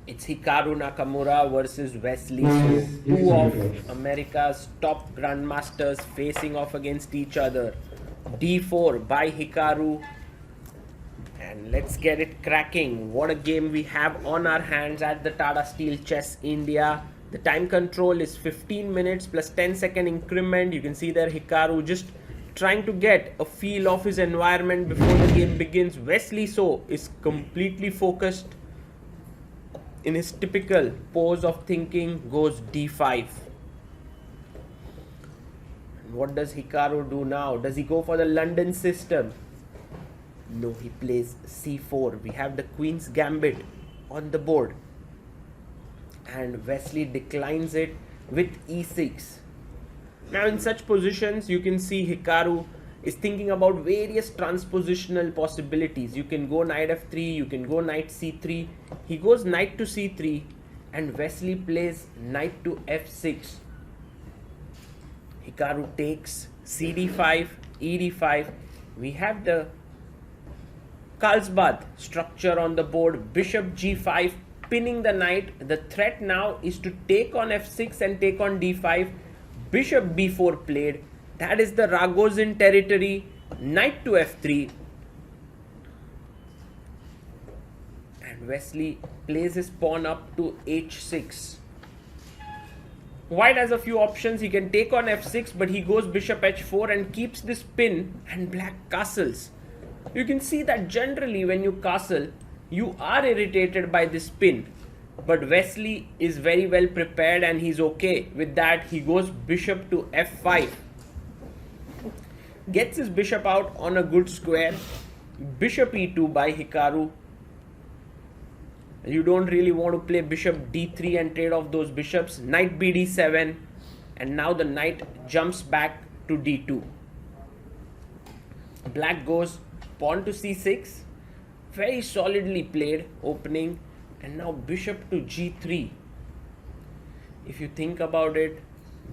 It's Hikaru Nakamura versus Wesley So, two of America's top grandmasters facing off against each other. D4 by Hikaru, and let's get it cracking. What a game we have on our hands at the Tata Steel Chess India. The time control is 15 minutes plus 10-second increment. You can see there Hikaru just trying to get a feel of his environment before the game begins. Wesley So is completely focused in his typical pose of thinking, goes d5. What does Hikaru do now? Does he go for the London system? No, he plays c4. We have the Queen's Gambit on the board. And Wesley declines it with e6. Now in such positions, you can see Hikaru is thinking about various transpositional possibilities. You can go knight f3, you can go knight c3. He goes knight to c3 and Wesley plays knight to f6. Hikaru takes cd5, ed5. We have the Carlsbad structure on the board, bishop g5, pinning the knight. The threat now is to take on f6 and take on d5. Bishop b4 played. That is the Ragozin territory. Knight to f3. And Wesley plays his pawn up to h6. White has a few options. He can take on f6, but he goes bishop h4 and keeps this pin, and black castles. You can see that generally when you castle, you are irritated by this pin. But Wesley is very well prepared and he's okay with that. He goes bishop to f5. Gets his bishop out on a good square. Bishop e2 by Hikaru. You don't really want to play bishop d3 and trade off those bishops. Knight bd7. And now the knight jumps back to d2. Black goes pawn to c6. Very solidly played opening. And now bishop to g3. If you think about it,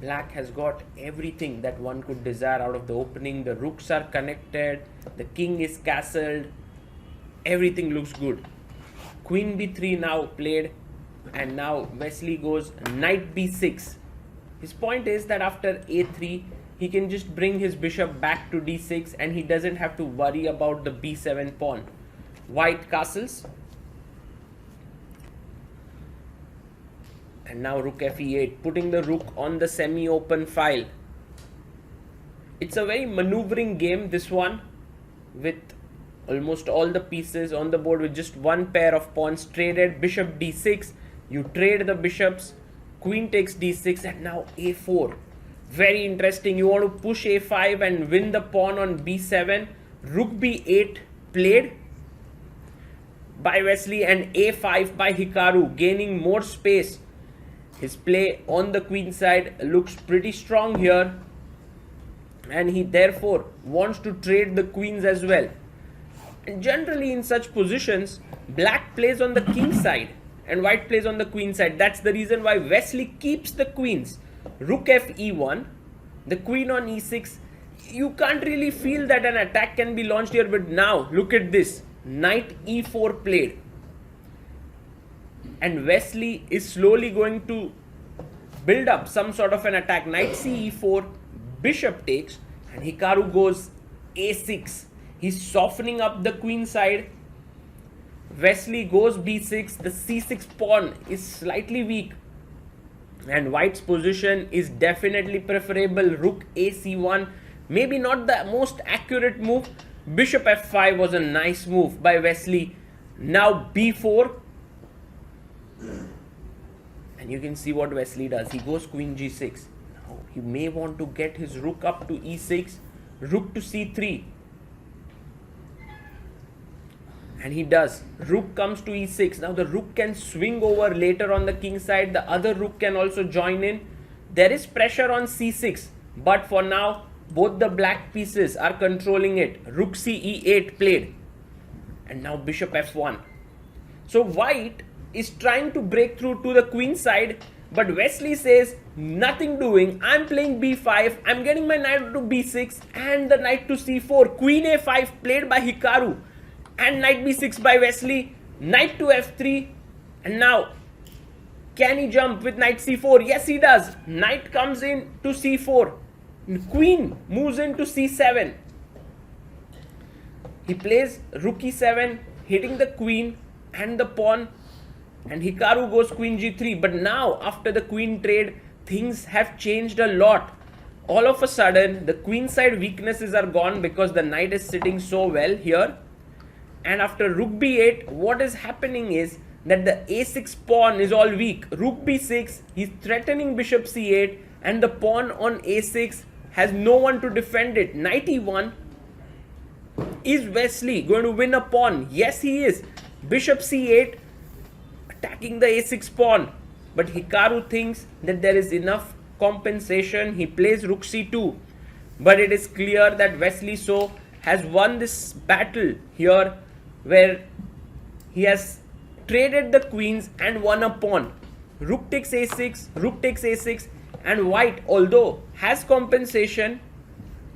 black has got everything that one could desire out of the opening. The rooks are connected. The king is castled. Everything looks good. Queen b3 now played. And now Wesley goes knight b6. His point is that after a3, he can just bring his bishop back to d6 and he doesn't have to worry about the b7 pawn. White castles. And now rook fe8, putting the rook on the semi-open file. It's a very maneuvering game, this one, with almost all the pieces on the board with just one pair of pawns traded. Bishop d6, you trade the bishops, queen takes d6, and now a4. Very interesting. You want to push a5 and win the pawn on b7. Rook b8 played by Wesley and a5 by Hikaru, gaining more space. His play on the queen side looks pretty strong here, and he therefore wants to trade the queens as well. And generally in such positions, black plays on the king side and white plays on the queen side. That's the reason why Wesley keeps the queens. Rook f e1, the queen on e6. You can't really feel that an attack can be launched here, but now look at this. Knight e4 played. And Wesley is slowly going to build up some sort of an attack. Knight c e4, bishop takes, and Hikaru goes a6. He's softening up the queen side. Wesley goes b6. The c6 pawn is slightly weak. And white's position is definitely preferable. Rook a c1. Maybe not the most accurate move. Bishop f5 was a nice move by Wesley. Now b4. And you can see what Wesley does. He goes queen g6. Now he may want to get his rook up to e6. Rook to c3. And he does. Rook comes to e6. Now the rook can swing over later on the king side. The other rook can also join in. There is pressure on c6. But for now, both the black pieces are controlling it. Rook c e8 played. And now bishop f1. So white is trying to break through to the queen side. But Wesley says, nothing doing. I'm playing b5. I'm getting my knight to b6. And the knight to c4. Queen a5 played by Hikaru. And knight b6 by Wesley. Knight to f3. And now Can he jump with knight c4? Yes, he does. Knight comes in to c4. Queen moves into c7. He plays rook e7, hitting the queen and the pawn. And Hikaru goes queen g3. But now, after the queen trade, things have changed a lot. All of a sudden, the queen side weaknesses are gone because the knight is sitting so well here. And after rook b8, what is happening is that the a6 pawn is all weak. Rook b6, he's threatening bishop c8, and the pawn on a6 has no one to defend it. Knight e1. Is Wesley going to win a pawn? Yes, he is. Bishop c8, attacking the a6 pawn. But Hikaru thinks that there is enough compensation. He plays rook c2. But it is clear that Wesley So has won this battle here, where he has traded the queens and won a pawn. Rook takes a6, rook takes a6, and white, although has compensation,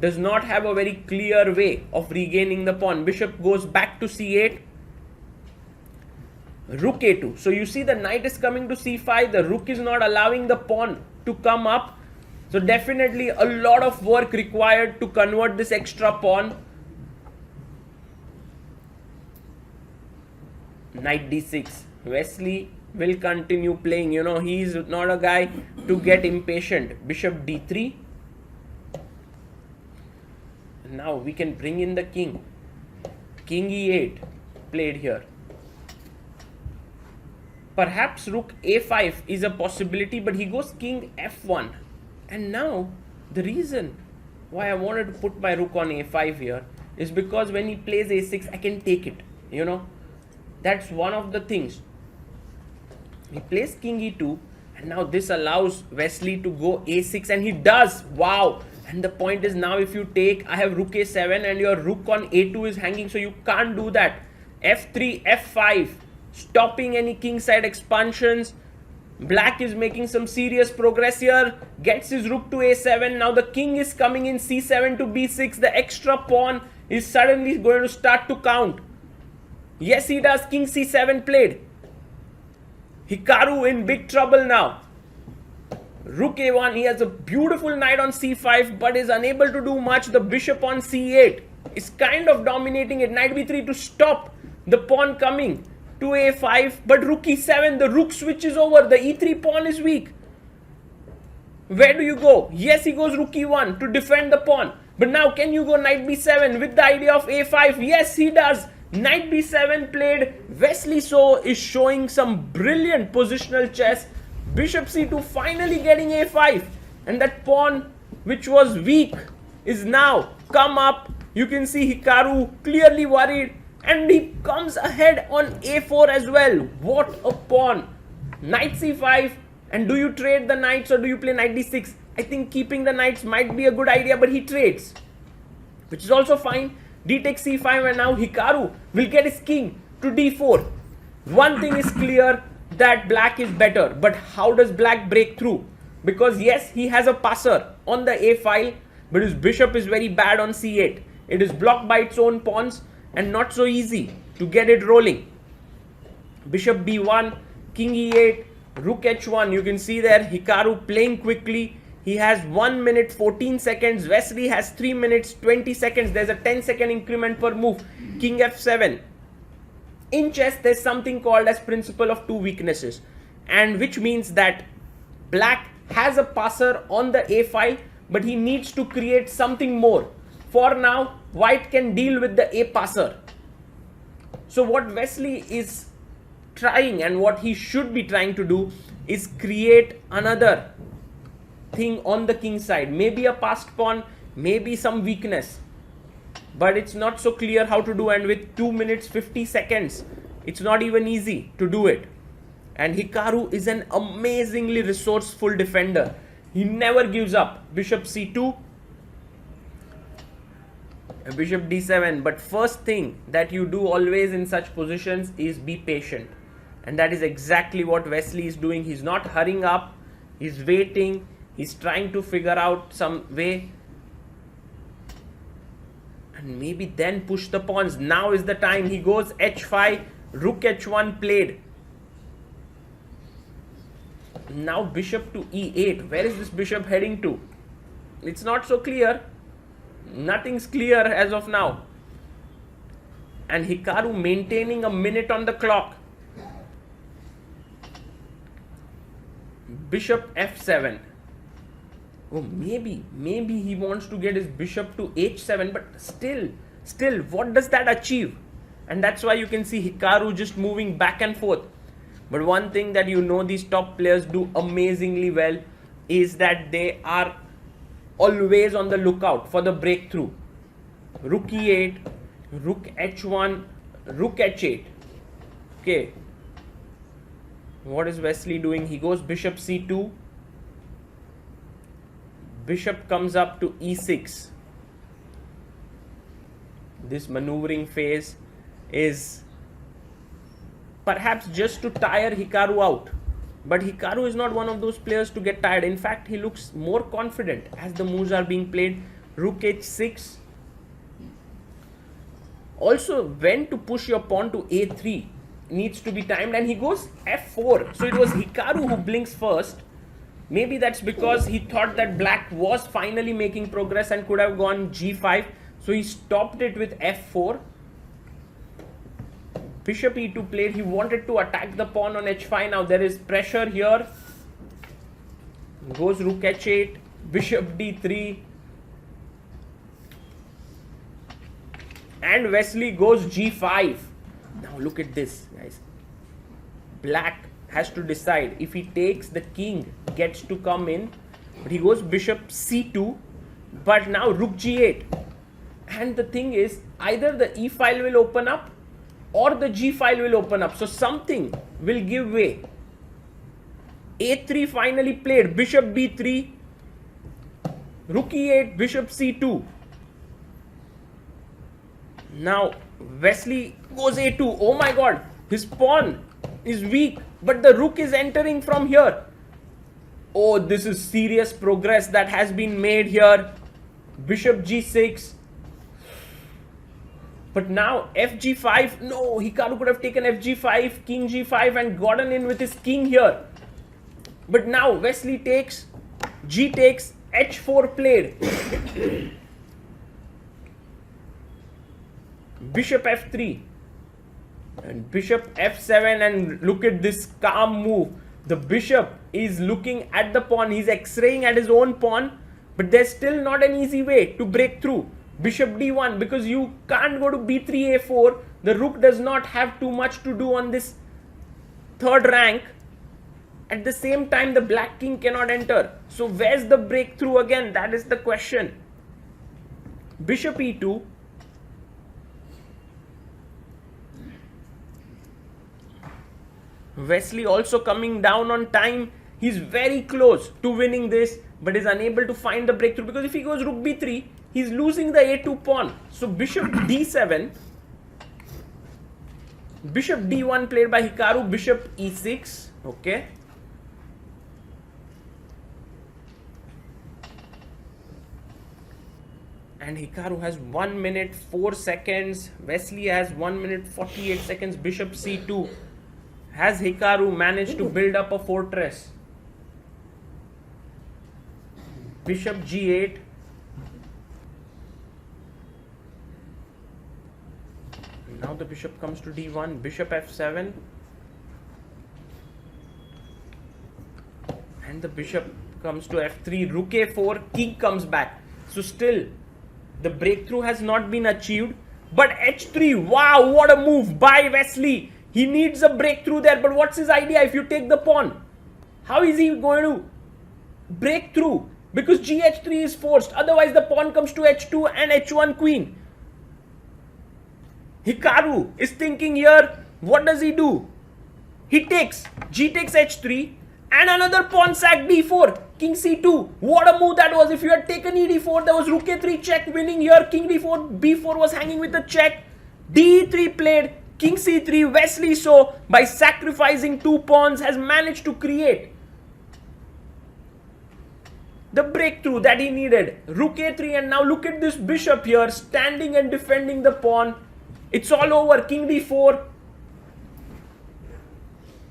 does not have a very clear way of regaining the pawn. Bishop goes back to c8, rook a2. So you see the knight is coming to c5, the rook is not allowing the pawn to come up. So definitely a lot of work required to convert this extra pawn. Knight d6. Wesley will continue playing. You know, he is not a guy to get impatient. Bishop d3. Now we can bring in the king. King e8 played here. Perhaps rook a5 is a possibility, but he goes king f1. And now the reason why I wanted to put my rook on a5 here is because when he plays a6, I can take it. You know, that's one of the things. He plays king e2, and now this allows Wesley to go a6, and he does. Wow. And the point is, now if you take, I have rook a7 and your rook on a2 is hanging, so you can't do that. f3, f5, stopping any kingside expansions. Black is making some serious progress here, gets his rook to a7. Now the king is coming in c7 to b6. The extra pawn is suddenly going to start to count. Yes, he does. King c7 played. Hikaru in big trouble now. Rook a1, he has a beautiful knight on c5, but is unable to do much. The bishop on c8 is kind of dominating it. Knight b3 to stop the pawn coming to a5, but rook e7, the rook switches over. The e3 pawn is weak. Where do you go? Yes, he goes rook e1 to defend the pawn. But now can you go knight b7 with the idea of a5? Yes, he does. Knight b7 played. Wesley So is showing some brilliant positional chess. Bishop c2 finally getting a5, and that pawn which was weak is now come up. You can see Hikaru clearly worried, and he comes ahead on a4 as well. What a pawn. Knight c5, and do you trade the knights or do you play knight d6? I think keeping the knights might be a good idea, but he trades, which is also fine. D takes c5, and now Hikaru will get his king to d4. One thing is clear, that black is better, but how does black break through? Because yes, he has a passer on the a file, but his bishop is very bad on c8. It is blocked by its own pawns and not so easy to get it rolling. Bishop b1, king e8, rook h1. You can see there Hikaru playing quickly. He has 1 minute 14 seconds. Wesley has 3 minutes 20 seconds. There's a 10-second increment per move. King f7. In chess, there's something called as principle of two weaknesses, and which means that black has a passer on the a file, but he needs to create something more. For now, white can deal with the a passer. So what Wesley is trying, and what he should be trying to do, is create another thing on the king side. Maybe a passed pawn, maybe some weakness. But it's not so clear how to do, and with 2 minutes 50 seconds, it's not even easy to do it. And Hikaru is an amazingly resourceful defender. He never gives up. Bishop c2, bishop d7. But first thing that you do always in such positions is be patient. And that is exactly what Wesley is doing. He's not hurrying up. He's waiting. He's trying to figure out some way, and maybe then push the pawns. Now is the time. He goes h5, rook h1 played. Now bishop to e8. Where is this bishop heading to? It's not so clear. Nothing's clear as of now. And Hikaru maintaining a minute on the clock. Bishop f7. Oh, maybe he wants to get his bishop to h7, but still, what does that achieve? And that's why you can see Hikaru just moving back and forth. But one thing that you know these top players do amazingly well is that they are always on the lookout for the breakthrough. Rook e8, rook h1, rook h8. Okay. What is Wesley doing? He goes bishop c2. Bishop comes up to e6. This maneuvering phase is perhaps just to tire Hikaru out. But Hikaru is not one of those players to get tired. In fact, he looks more confident as the moves are being played. Rook h6. Also, when to push your pawn to a3 needs to be timed, and he goes f4. So it was Hikaru who blinks first. Maybe that's because he thought that black was finally making progress and could have gone g5. So he stopped it with f4. Bishop e2 played. He wanted to attack the pawn on h5. Now there is pressure here. Goes rook h8. Bishop d3. And Wesley goes g5. Now look at this, guys. Black has to decide. If he takes, the king gets to come in. But he goes bishop c2. But now rook g8. And the thing is, either the e file will open up or the g file will open up. So something will give way. a3 finally played. Bishop b3. Rook e8. Bishop c2. Now Wesley goes a2. Oh my god. His pawn is weak. But the rook is entering from here. Oh, this is serious progress that has been made here. Bishop g6. But now fg5. No, Hikaru could have taken fg5, king g5 and gotten in with his king here. But now Wesley takes, g takes, h4 played. Bishop f3. And bishop f7, and look at this calm move. The bishop is looking at the pawn. He's x-raying at his own pawn. But there's still not an easy way to break through. Bishop d1, because you can't go to b3 a4. The rook does not have too much to do on this third rank. At the same time, the black king cannot enter. So where's the breakthrough again? That is the question. Bishop e2. Wesley also coming down on time. He's very close to winning this, but is unable to find the breakthrough, because if he goes rook b3, he's losing the a2 pawn. So bishop d7. Bishop d1 played by Hikaru. Bishop e6. Okay. And Hikaru has 1 minute 4 seconds. Wesley has 1 minute 48 seconds. Bishop c2. Has Hikaru managed to build up a fortress? Bishop g8. Now the bishop comes to d1. Bishop f7. And the bishop comes to f3. Rook a4. King comes back. So still, the breakthrough has not been achieved. But h3. Wow, what a move by Wesley. He needs a breakthrough there. But what's his idea if you take the pawn? How is he going to break through? Because gh3 is forced. Otherwise, the pawn comes to h2 and h1 queen. Hikaru is thinking here, what does he do? He takes, g takes h3 and another pawn sack d4. King c2. What a move that was. If you had taken e d4, there was rook a3 check winning here. King d4, b4 was hanging with a check. d3 played. King c3. Wesley So, by sacrificing 2 pawns, has managed to create the breakthrough that he needed. Rook a3, and now look at this bishop here standing and defending the pawn. It's all over. King d4.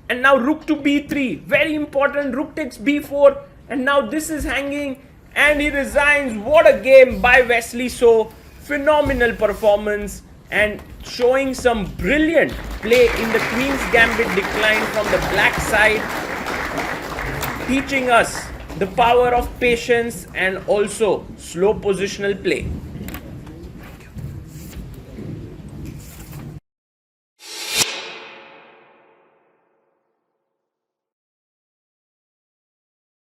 And now rook to b3. Very important. Rook takes b4. And now this is hanging. And he resigns. What a game by Wesley So. Phenomenal performance. And showing some brilliant play in the Queen's Gambit decline from the black side. Teaching us the power of patience and also slow positional play.